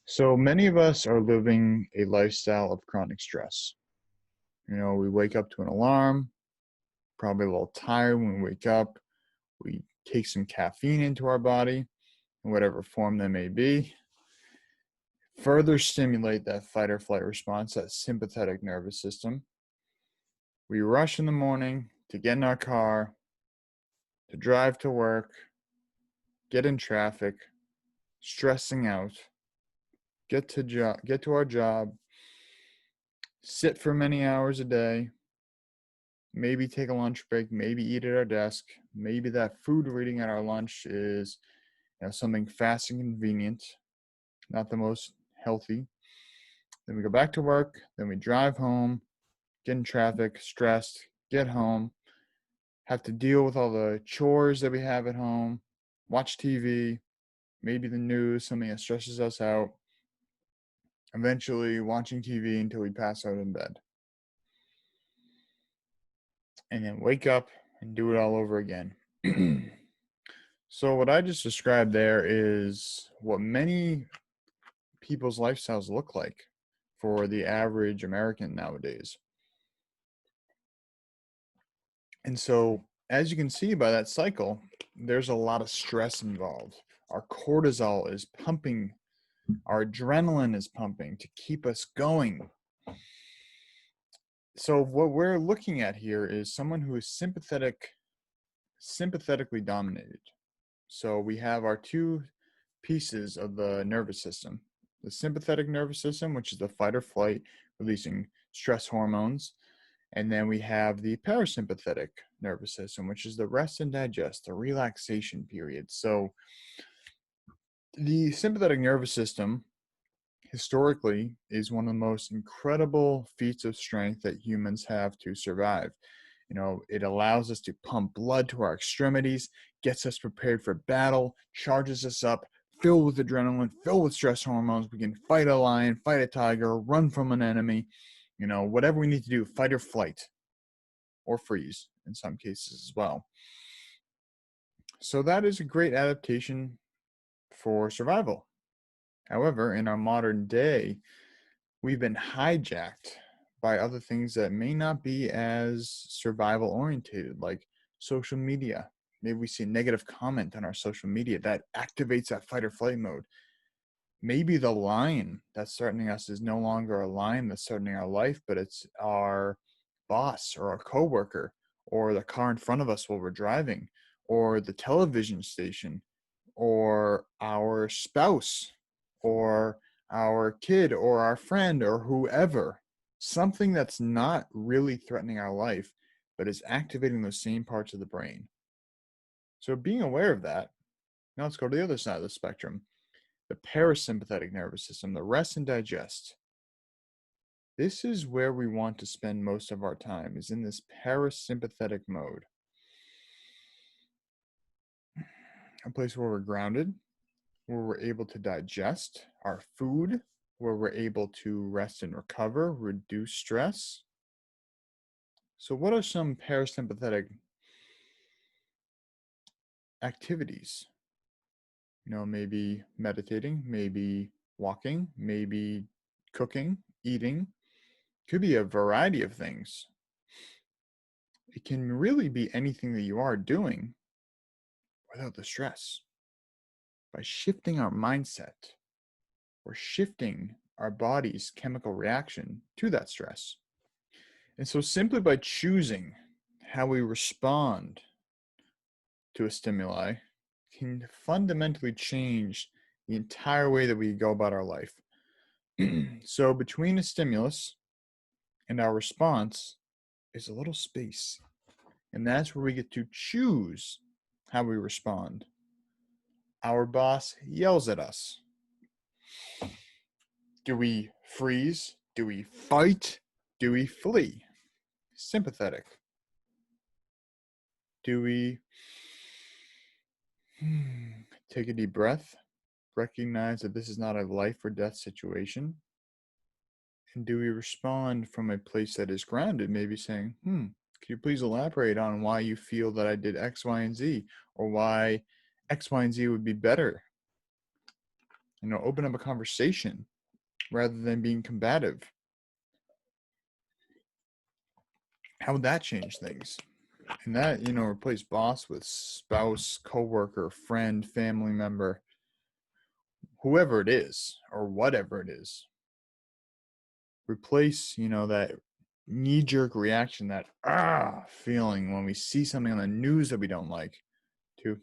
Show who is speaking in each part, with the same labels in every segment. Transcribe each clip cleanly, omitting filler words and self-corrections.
Speaker 1: So many of us are living a lifestyle of chronic stress. We wake up to an alarm, probably a little tired when we wake up. We take some caffeine into our body, in whatever form that may be, further stimulate that fight or flight response, that sympathetic nervous system. We rush in the morning to get in our car, to drive to work, get in traffic, stressing out, get to our job, sit for many hours a day, maybe take a lunch break, maybe eat at our desk. Maybe that food we're eating at our lunch is something fast and convenient, not the most healthy. Then we go back to work, then we drive home, get in traffic, stressed, get home, have to deal with all the chores that we have at home, watch TV, maybe the news, something that stresses us out, eventually watching TV until we pass out in bed. And then wake up and do it all over again. So what I just described there is what many people's lifestyles look like for the average American nowadays. And so, as you can see by that cycle, there's a lot of stress involved. Our cortisol is pumping, our adrenaline is pumping to keep us going. So what we're looking at here is someone who is sympathetically dominated. So we have our two pieces of the nervous system. The sympathetic nervous system, which is the fight or flight, releasing stress hormones. And then we have the parasympathetic nervous system, which is the rest and digest, the relaxation period. So the sympathetic nervous system historically is one of the most incredible feats of strength that humans have to survive. It allows us to pump blood to our extremities, gets us prepared for battle, charges us up, filled with adrenaline, filled with stress hormones. We can fight a lion, fight a tiger, run from an enemy, whatever we need to do, fight or flight, or freeze in some cases as well. So that is a great adaptation for survival. However, in our modern day, we've been hijacked by other things that may not be as survival orientated, like social media. Maybe we see a negative comment on our social media that activates that fight or flight mode. Maybe the lion that's threatening us is no longer a lion that's threatening our life, but it's our boss or our coworker or the car in front of us while we're driving or the television station or our spouse or our kid or our friend or whoever. Something that's not really threatening our life, but is activating those same parts of the brain. So being aware of that, now let's go to the other side of the spectrum. The parasympathetic nervous system, the rest and digest. This is where we want to spend most of our time, is in this parasympathetic mode. A place where we're grounded, where we're able to digest our food, where we're able to rest and recover, reduce stress. So what are some parasympathetic activities? Maybe meditating, maybe walking, maybe cooking, eating. Could be a variety of things. It can really be anything that you are doing without the stress. By shifting our mindset, we're shifting our body's chemical reaction to that stress. And so simply by choosing how we respond to a stimuli can fundamentally change the entire way that we go about our life. So between a stimulus and our response is a little space. And that's where we get to choose how we respond. Our boss yells at us. Do we freeze? Do we fight? Do we flee? Sympathetic. Do we take a deep breath, recognize that this is not a life or death situation? And do we respond from a place that is grounded, maybe saying, could you please elaborate on why you feel that I did X, Y, and Z, or why X, Y, and Z would be better? Open up a conversation rather than being combative. How would that change things? And that, replace boss with spouse, coworker, friend, family member, whoever it is, or whatever it is. Replace, that knee-jerk reaction, that feeling when we see something on the news that we don't like, to,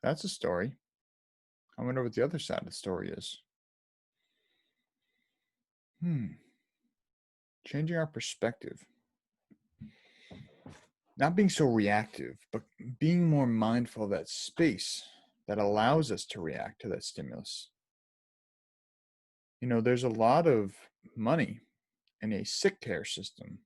Speaker 1: that's a story. I wonder what the other side of the story is. Changing our perspective. Not being so reactive, but being more mindful of that space that allows us to react to that stimulus. There's a lot of money in a sick care system.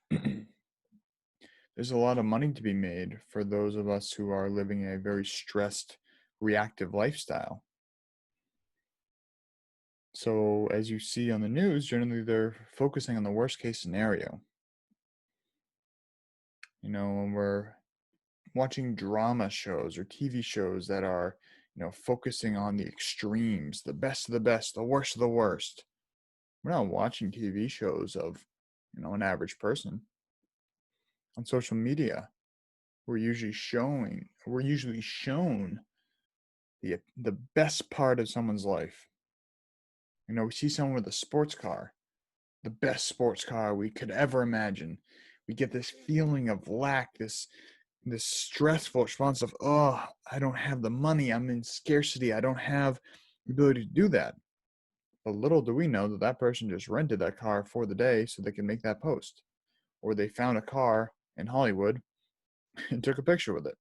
Speaker 1: There's a lot of money to be made for those of us who are living a very stressed, reactive lifestyle. So, as you see on the news, generally they're focusing on the worst case scenario. When we're watching drama shows or TV shows that are, focusing on the extremes, the best of the best, the worst of the worst. We're not watching TV shows of, an average person. On social media, we're usually shown the best part of someone's life. We see someone with a sports car, the best sports car we could ever imagine. We get this feeling of lack, this stressful response of, I don't have the money, I'm in scarcity, I don't have the ability to do that. But little do we know that that person just rented that car for the day so they can make that post. Or they found a car in Hollywood and took a picture with it.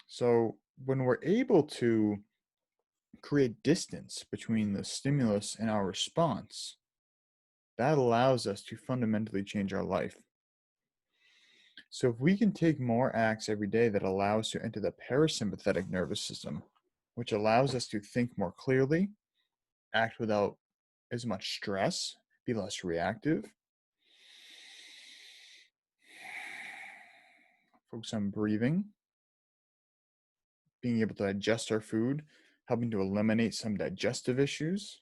Speaker 1: So when we're able to create distance between the stimulus and our response, that allows us to fundamentally change our life. So if we can take more acts every day that allow us to enter the parasympathetic nervous system, which allows us to think more clearly, act without as much stress, be less reactive, focus on breathing, being able to digest our food, helping to eliminate some digestive issues.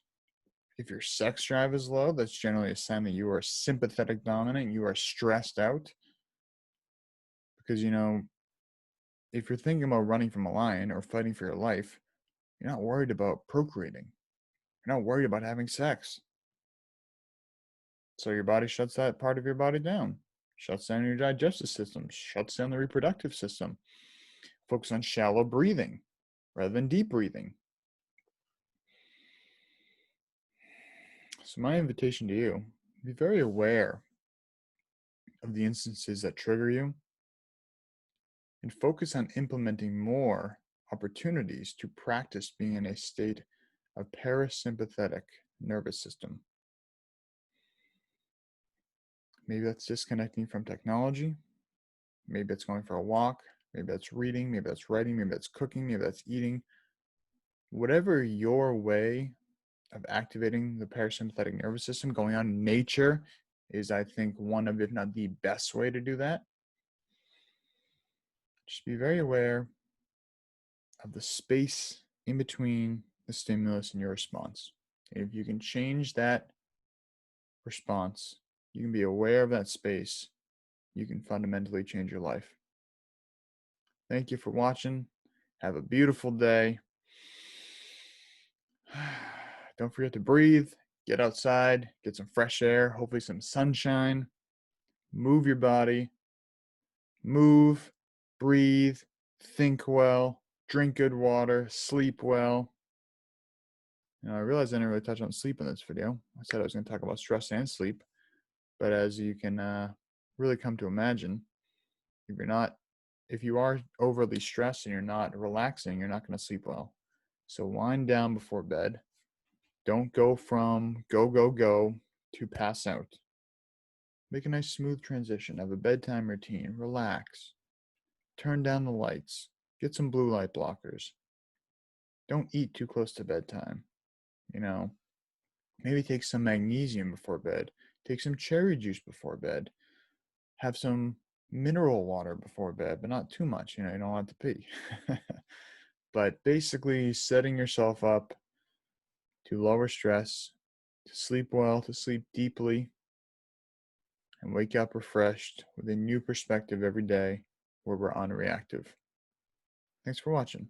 Speaker 1: If your sex drive is low, that's generally a sign that you are sympathetic dominant, you are stressed out. Because, if you're thinking about running from a lion or fighting for your life, you're not worried about procreating. You're not worried about having sex. So your body shuts that part of your body down, shuts down your digestive system, shuts down the reproductive system. Focus on shallow breathing rather than deep breathing. So my invitation to you, be very aware of the instances that trigger you and focus on implementing more opportunities to practice being in a state of parasympathetic nervous system. Maybe that's disconnecting from technology. Maybe it's going for a walk. Maybe that's reading. Maybe that's writing. Maybe that's cooking. Maybe that's eating. Whatever your way of activating the parasympathetic nervous system, going on in nature is, I think, one of, if not the best way to do that. Just be very aware of the space in between the stimulus and your response. And if you can change that response, you can be aware of that space, you can fundamentally change your life. Thank you for watching. Have a beautiful day. Don't forget to breathe, get outside, get some fresh air, hopefully some sunshine. Move your body. Move, breathe, think well, drink good water, sleep well. I realized I didn't really touch on sleep in this video. I said I was going to talk about stress and sleep, but as you can really come to imagine, if you are overly stressed and you're not relaxing, you're not going to sleep well. So wind down before bed. Don't go from go to pass out. Make a nice smooth transition. Have a bedtime routine. Relax. Turn down the lights. Get some blue light blockers. Don't eat too close to bedtime. Maybe take some magnesium before bed. Take some cherry juice before bed. Have some mineral water before bed, but not too much. You don't have to pee. but basically setting yourself up to lower stress, to sleep well, to sleep deeply, and wake up refreshed with a new perspective every day where we're unreactive. Thanks for watching.